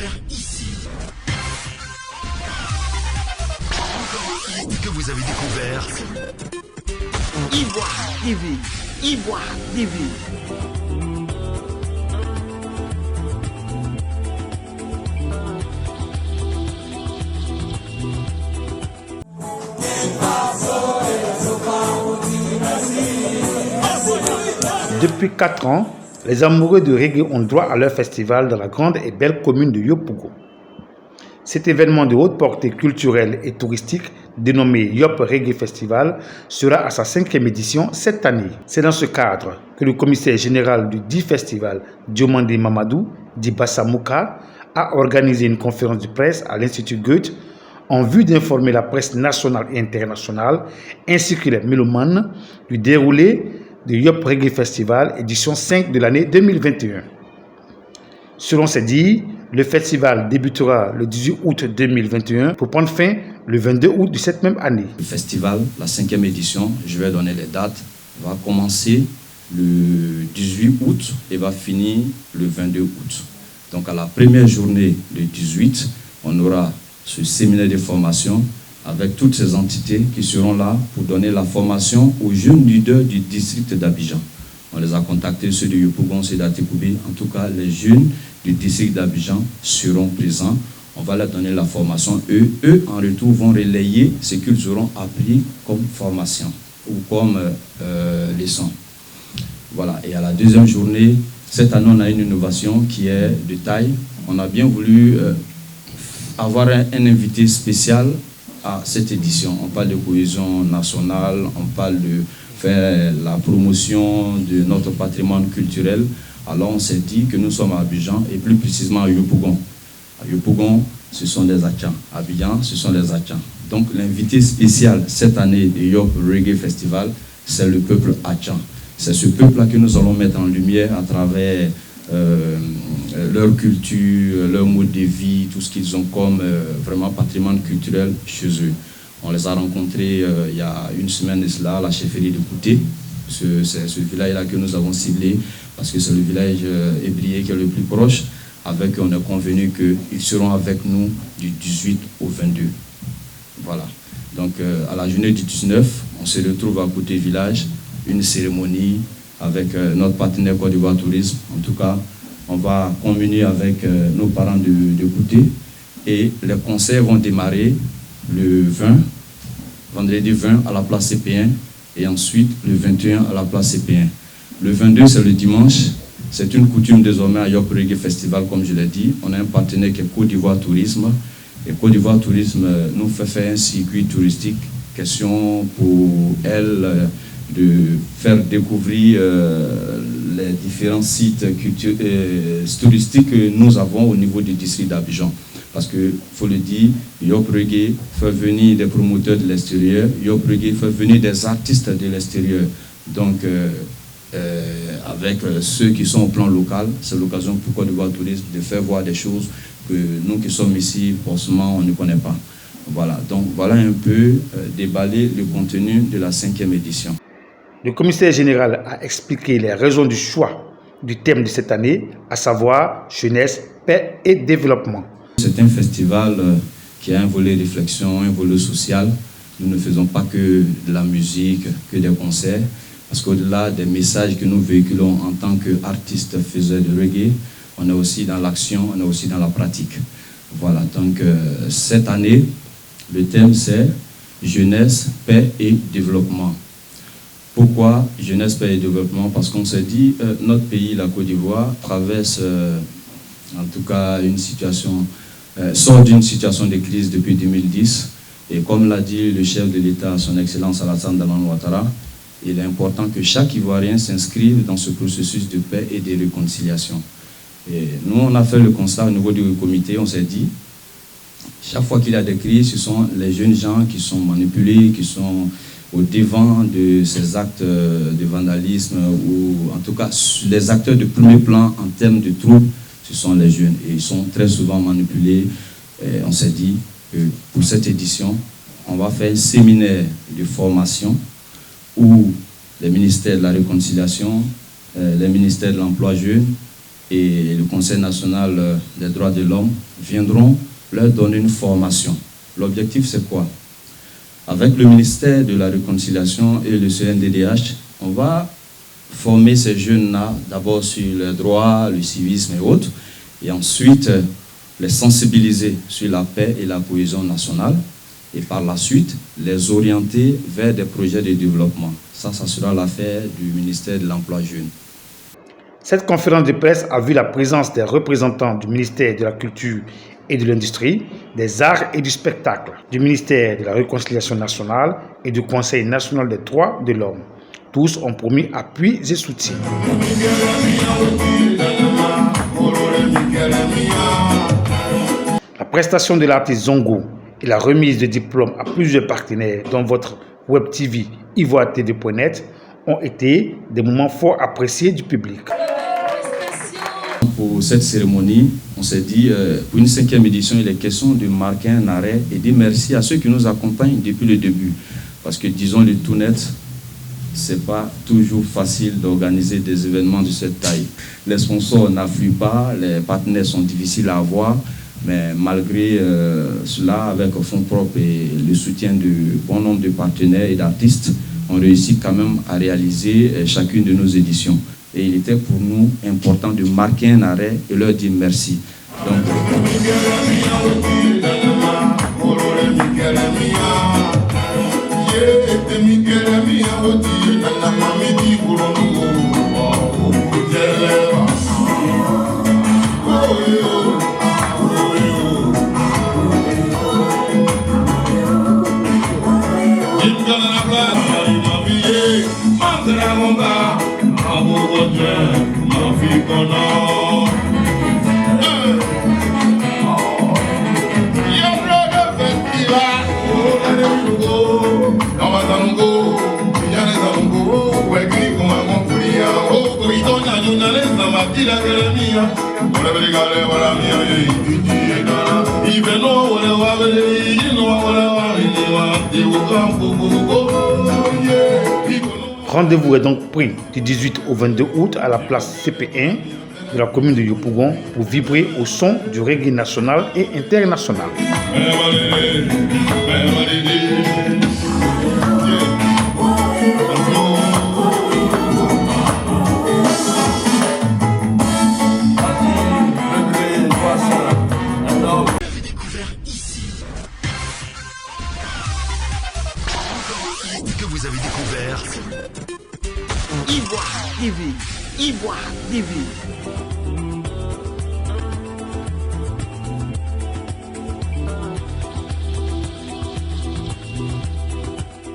découvert ici. Que vous avez découvert Ivoire TV. Ivoire TV. Depuis 4 ans, les amoureux de reggae ont droit à leur festival dans la grande et belle commune de Yopougon. Cet événement de haute portée culturelle et touristique, dénommé Yop Reggae Festival, sera à sa 5e édition cette année. C'est dans ce cadre que le commissaire général du dit festival, Diomandé Mamadou, dit Bassamouka, a organisé une conférence de presse à l'Institut Goethe en vue d'informer la presse nationale et internationale, ainsi que les mélomanes, du déroulé du Yop Reggae Festival, édition 5 de l'année 2021. Selon ses dires, le festival débutera le 18 août 2021 pour prendre fin le 22 août de cette même année. Le festival, la 5e édition, je vais donner les dates, va commencer le 18 août et va finir le 22 août. Donc à la première journée, le 18, on aura ce séminaire de formation avec toutes ces entités qui seront là pour donner la formation aux jeunes leaders du district d'Abidjan. On les a contactés, ceux de Yopougon, ceux d'Atekoubé. En tout cas, les jeunes du district d'Abidjan seront présents. On va leur donner la formation. Eux, en retour, vont relayer ce qu'ils auront appris comme formation ou comme leçon. Voilà. Et à la deuxième journée, cette année, on a une innovation qui est de taille. On a bien voulu avoir un invité spécial à cette édition. On parle de cohésion nationale, on parle de faire la promotion de notre patrimoine culturel. Alors on s'est dit que nous sommes à Abidjan et plus précisément à Yopougon. À Yopougon, ce sont des Atchans. À Abidjan, ce sont des Atchans. Donc l'invité spécial cette année du Yop Reggae Festival, c'est le peuple Atchan. C'est ce peuple-là que nous allons mettre en lumière à travers leur culture, leur mode de vie, tout ce qu'ils ont comme vraiment patrimoine culturel chez eux. On les a rencontrés il y a une semaine de cela à la chefferie de Kouté. C'est ce village-là que nous avons ciblé parce que c'est le village ébrié qui est le plus proche. Avec eux, on a convenu qu'ils seront avec nous du 18 au 22. Voilà. Donc à la journée du 19, on se retrouve à Kouté village, une cérémonie avec notre partenaire Côte d'Ivoire Tourisme. En tout cas, on va communier avec nos parents de Kouté et les concerts vont démarrer le 20, vendredi 20 à la place CP1 et ensuite le 21 à la place CP1. Le 22, c'est le dimanche. C'est une coutume désormais à Yop Reggae Festival, comme je l'ai dit. On a un partenaire qui est Côte d'Ivoire Tourisme. Et Côte d'Ivoire Tourisme nous fait faire un circuit touristique. Question pour elle de faire découvrir les différents sites touristiques que nous avons au niveau du district d'Abidjan. Parce qu'il faut le dire, Yop Reggae fait venir des promoteurs de l'extérieur, Yop Reggae fait venir des artistes de l'extérieur. Donc, avec ceux qui sont au plan local, c'est l'occasion pour Côte d'Ivoire Tourisme de faire voir des choses que nous qui sommes ici, forcément, on ne connaît pas. Voilà, donc voilà un peu déballer le contenu de la 5e édition. Le commissaire général a expliqué les raisons du choix du thème de cette année, à savoir jeunesse, paix et développement. C'est un festival qui a un volet réflexion, un volet social. Nous ne faisons pas que de la musique, que des concerts, parce qu'au-delà des messages que nous véhiculons en tant qu'artistes faiseurs de reggae, on est aussi dans l'action, on est aussi dans la pratique. Voilà, donc cette année, le thème c'est jeunesse, paix et développement. Pourquoi jeunesse, paix et développement? Parce qu'on s'est dit, notre pays, la Côte d'Ivoire, traverse en tout cas une situation, sort d'une situation de crise depuis 2010. Et comme l'a dit le chef de l'État, son Excellence Alassane Dramane Ouattara, il est important que chaque Ivoirien s'inscrive dans ce processus de paix et de réconciliation. Et nous, on a fait le constat au niveau du comité, on s'est dit, chaque fois qu'il y a des crises, ce sont les jeunes gens qui sont manipulés, qui sont au devant de ces actes de vandalisme, ou en tout cas les acteurs de premier plan en termes de troubles, ce sont les jeunes. Et ils sont très souvent manipulés. Et on s'est dit que pour cette édition, on va faire un séminaire de formation où les ministères de la Réconciliation, les ministères de l'Emploi jeune et le Conseil national des droits de l'homme viendront leur donner une formation. L'objectif, c'est quoi? Avec le ministère de la Réconciliation et le CNDDH, on va former ces jeunes-là d'abord sur les droits, le civisme et autres, et ensuite les sensibiliser sur la paix et la cohésion nationale, et par la suite les orienter vers des projets de développement. Ça sera l'affaire du ministère de l'Emploi jeune. Cette conférence de presse a vu la présence des représentants du ministère de la Culture et de l'Industrie, des Arts et du Spectacle, du ministère de la Réconciliation nationale et du Conseil national des droits de l'homme. Tous ont promis appui et soutien. La prestation de l'artiste Zongo et la remise de diplômes à plusieurs partenaires, dont votre web TV ivoiretv.net, ont été des moments forts appréciés du public. Pour cette cérémonie, on s'est dit, pour une 5e édition, il est question de marquer un arrêt et de merci à ceux qui nous accompagnent depuis le début. Parce que, disons le tout net, c'est pas toujours facile d'organiser des événements de cette taille. Les sponsors n'affluent pas, les partenaires sont difficiles à avoir, mais malgré cela, avec fonds propres et le soutien de bon nombre de partenaires et d'artistes, on réussit quand même à réaliser chacune de nos éditions. Et il était pour nous important de marquer un arrêt et leur dire merci. Donc, Rendez-vous est donc pris du 18 au 22 août à la place CP1 de la commune de Yopougon pour vibrer au son du reggae national et international. Que vous avez découvert Ivoire TV. Ivoire TV.